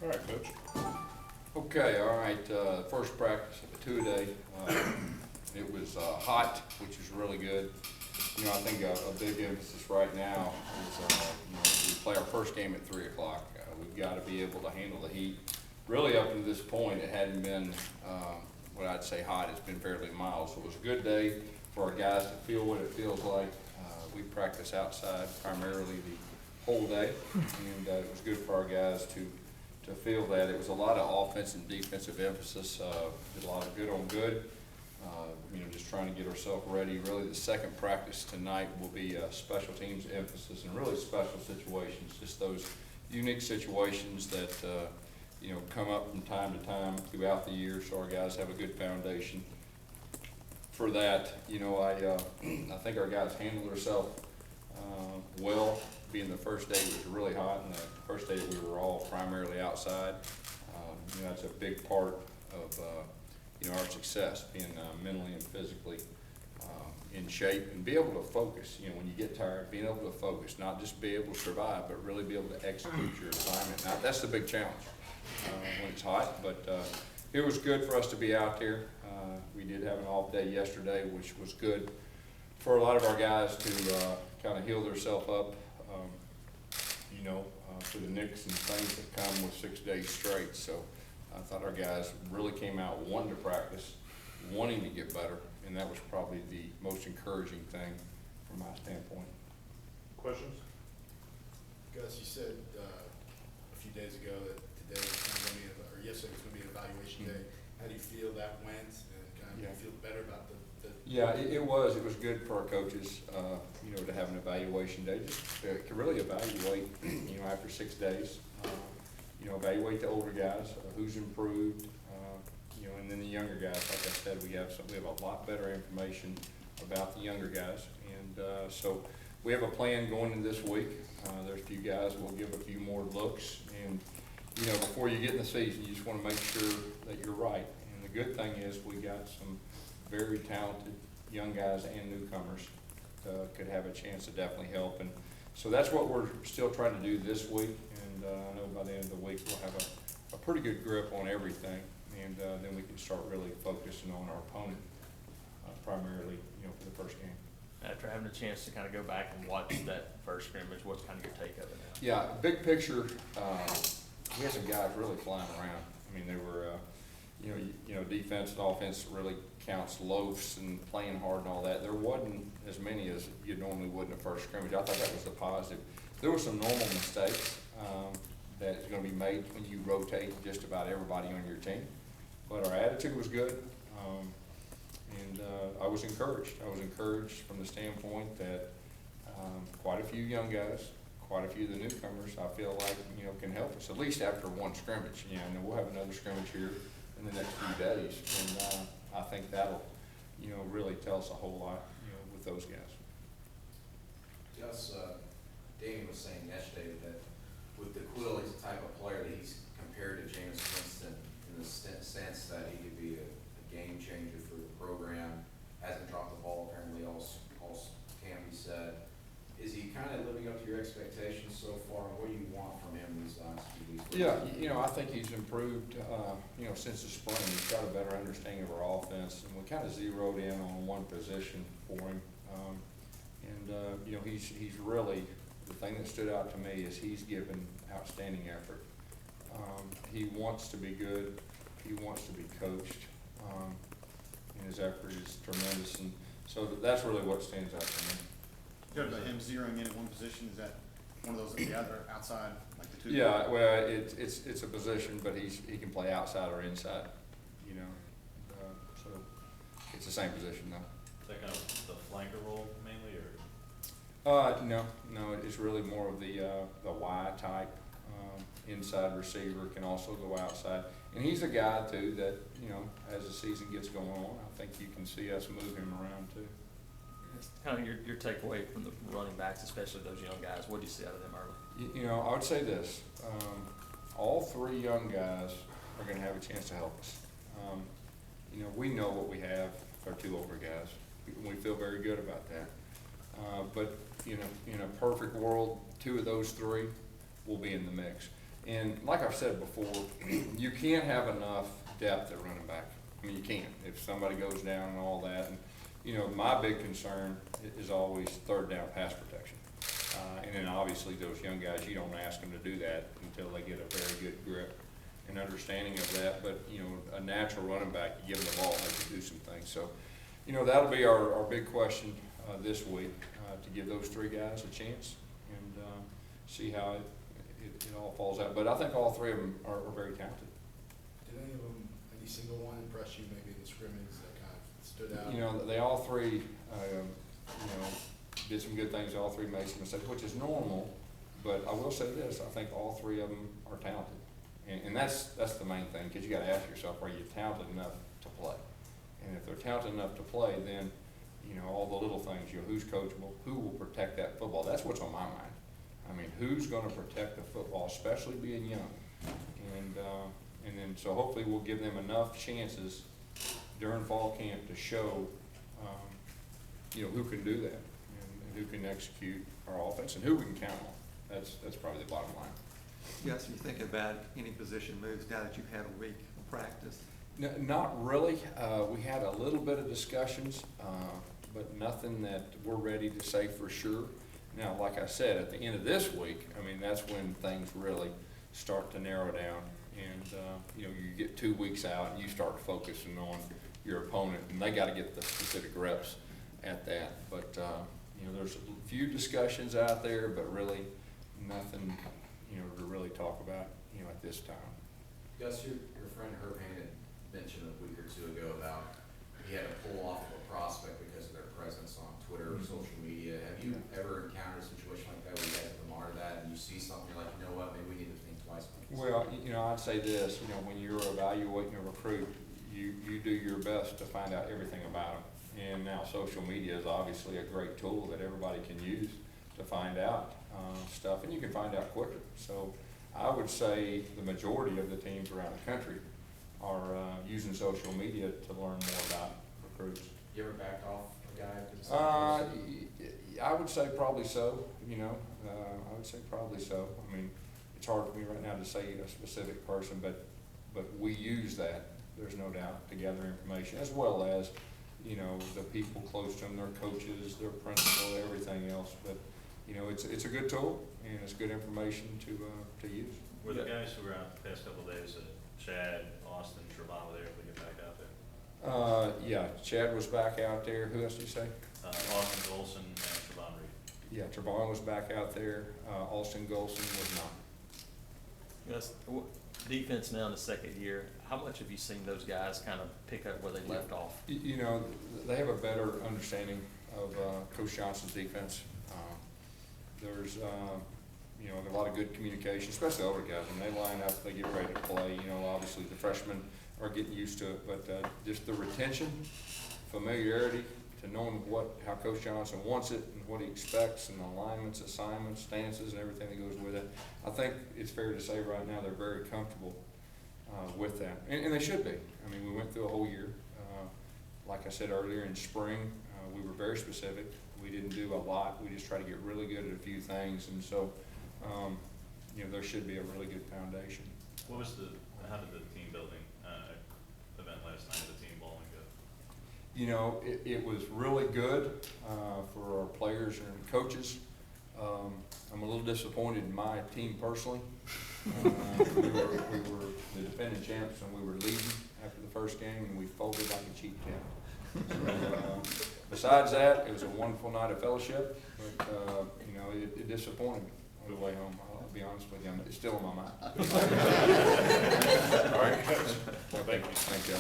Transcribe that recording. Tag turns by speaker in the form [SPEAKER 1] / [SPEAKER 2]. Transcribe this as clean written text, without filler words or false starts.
[SPEAKER 1] All right, Coach.
[SPEAKER 2] Okay, all right, first practice of the two-a-day. It was hot, which is really good. You know, I think a big emphasis right now is, you know, we play our first game at 3 o'clock. We've got to be able to handle the heat. Really, up to this point, it hadn't been what I'd say hot. It's been fairly mild, so it was a good day for our guys to feel what it feels like. We practice outside primarily the whole day, and it was good for our guys to feel that. It was a lot of offense and defensive emphasis, did a lot of good on good, you know, just trying to get ourselves ready. Really, the second practice tonight will be special teams emphasis and really special situations, just those unique situations that, you know, come up from time to time throughout the year, so our guys have a good foundation for that. You know, I think our guys handled themselves well. Being the first day, it was really hot, and the first day we were all primarily outside. You know, that's a big part of you know, our success, being mentally and physically in shape and be able to focus. You know, when you get tired, being able to focus, not just be able to survive, but really be able to execute your assignment. Now, that's the big challenge when it's hot, but it was good for us to be out there. We did have an off day yesterday, which was good for a lot of our guys to kind of heal themselves up, you know, for the nicks and things that come with 6 days straight. So I thought our guys really came out wanting to practice, wanting to get better, and that was probably the most encouraging thing from my standpoint.
[SPEAKER 1] Questions?
[SPEAKER 3] Gus, you said a few days ago that today was going to be, or yesterday was going to be an evaluation day. How do you feel that went, and kind of do you feel better about the
[SPEAKER 2] Yeah, it was good for our coaches, you know, to have an evaluation day, just to really evaluate, you know, after 6 days, you know, evaluate the older guys, who's improved, you know, and then the younger guys. Like I said, we have a lot better information about the younger guys, and so we have a plan going into this week. There's a few guys we'll give a few more looks, and you know, before you get in the season, you just want to make sure that you're right. And the good thing is we got some very talented young guys and newcomers could have a chance to definitely help. And so that's what we're still trying to do this week. And I know by the end of the week we'll have a pretty good grip on everything. And then we can start really focusing on our opponent primarily, you know, for the first game.
[SPEAKER 4] After having a chance to kind of go back and watch that first scrimmage, what's kind of your take of it now?
[SPEAKER 2] Yeah, big picture, we had some guys really flying around. I mean, they were, you know, defense and offense really counts loafs and playing hard and all that. There wasn't as many as you normally would in the first scrimmage. I thought that was the positive. There were some normal mistakes that is going to be made when you rotate just about everybody on your team. But our attitude was good, and I was encouraged. I was encouraged from the standpoint that quite a few young guys, quite a few of the newcomers, I feel like, you know, can help us, at least after one scrimmage. You know, and then we'll have another scrimmage here in the next few days, and I think that'll, you know, really tell us a whole lot, you know, with those guys.
[SPEAKER 5] Gus, Damian was saying yesterday that with the Quill, he's the type of player that he's compared to James Winston in the sense that he could be a game changer for the program. Hasn't dropped the ball apparently all camp, he said. Is he kind of living up to your expectations so far? What do you want from him these last few weeks?
[SPEAKER 2] Yeah, you know, I think he's improved, you know, since the spring. He's got a better understanding of our offense, and we kind of zeroed in on one position for him. You know, he's really, the thing that stood out to me is he's given outstanding effort. He wants to be good. He wants to be coached, and his effort is tremendous. And so that's really what stands out to me.
[SPEAKER 6] You talked about him zeroing in at one position. Is that one of those the other outside, like the two?
[SPEAKER 2] Yeah, well, it's a position, but he can play outside or inside. You know, so it's the same position though.
[SPEAKER 4] Is that kind of the flanker role mainly, or?
[SPEAKER 2] No, it's really more of the Y type inside receiver, can also go outside, and he's a guy too that, you know, as the season gets going on, I think you can see us move him around too.
[SPEAKER 4] Kind of your takeaway from the running backs, especially those young guys. What do you see out of them early?
[SPEAKER 2] You know, I would say this: all three young guys are going to have a chance to help us. You know, we know what we have with our two older guys. We feel very good about that. But you know, in a perfect world, two of those three will be in the mix. And like I've said before, you can't have enough depth at running back. I mean, you can't, if somebody goes down and all that. And, you know, my big concern is always third down pass protection. And then obviously those young guys, you don't ask them to do that until they get a very good grip and understanding of that. But, you know, a natural running back, you give them the ball, they can do some things. So, you know, that'll be our big question this week, to give those three guys a chance and see how it all falls out. But I think all three of them are very talented.
[SPEAKER 3] Did any single one impress you maybe in the scrimmage that kind of stood out?
[SPEAKER 2] You know, they all three, you know, did some good things. All three made some mistakes, which is normal. But I will say this, I think all three of them are talented. And that's the main thing, because you got to ask yourself, are you talented enough to play? And if they're talented enough to play, then, you know, all the little things, you know, who's coachable, who will protect that football? That's what's on my mind. I mean, who's going to protect the football, especially being young? And then, so hopefully we'll give them enough chances during fall camp to show, you know, who can do that and who can execute our offense and who we can count on. That's probably the bottom line.
[SPEAKER 1] Yes, you thinking about any position moves now that you've had a week of practice?
[SPEAKER 2] No, not really. We had a little bit of discussions, but nothing that we're ready to say for sure. Now, like I said, at the end of this week, I mean, that's when things really start to narrow down. And, you know, you get 2 weeks out and you start focusing on your opponent, and they got to get the specific reps at that. But, you know, there's a few discussions out there, but really nothing, you know, to really talk about, you know, at this time.
[SPEAKER 5] Gus, your friend Herb Hand mentioned a week or two ago about he had to pull off of a prospect because of their presence on Twitter or social media. Have you ever encountered a situation like that where you guys have to monitor that and you see something, you're like, you know what, maybe we need to think twice about this?
[SPEAKER 2] Well, you know, I'd say this, you know, when you're evaluating a recruit, you do your best to find out everything about them. And now social media is obviously a great tool that everybody can use to find out stuff, and you can find out quicker. So I would say the majority of the teams around the country are using social media to learn more about recruits.
[SPEAKER 5] You ever backed off a guy?
[SPEAKER 2] I would say probably so, you know, I would say probably so. I mean, it's hard for me right now to say a specific person, but we use that, there's no doubt, to gather information, as well as, you know, the people close to them, their coaches, their principal, everything else. But, you know, it's a good tool, and it's good information to use.
[SPEAKER 7] Were the guys who were out the past couple of days, Chad, Austin, Trevon, were they able to get back out there?
[SPEAKER 2] Yeah, Chad was back out there. Who else did you say?
[SPEAKER 7] Austin Golson and Trevon Reed.
[SPEAKER 2] Yeah, Trevon was back out there. Austin Golson was not.
[SPEAKER 4] Yes, defense now in the second year, how much have you seen those guys kind of pick up where they left off?
[SPEAKER 2] You know, they have a better understanding of Coach Johnson's defense. There's, you know, a lot of good communication, especially older guys. When they line up, they get ready to play. You know, obviously the freshmen are getting used to it, but just the retention, familiarity, to knowing how Coach Johnson wants it and what he expects, and alignments, assignments, stances, and everything that goes with it. I think it's fair to say right now they're very comfortable with that, and they should be. I mean, we went through a whole year. Like I said earlier, in spring, we were very specific. We didn't do a lot. We just tried to get really good at a few things, and so, you know, there should be a really good foundation.
[SPEAKER 7] How did the team building event last night, the team bowling go?
[SPEAKER 2] You know, it was really good for our players and coaches. I'm a little disappointed in my team personally. We were the defending champs, and we were leading after the first game, and we folded like a cheap tent. So, besides that, it was a wonderful night of fellowship, but you know, it disappointed me on the way home. I'll be honest with you, it's still on my mind.
[SPEAKER 7] All right.
[SPEAKER 2] Well, thank you. Thank you.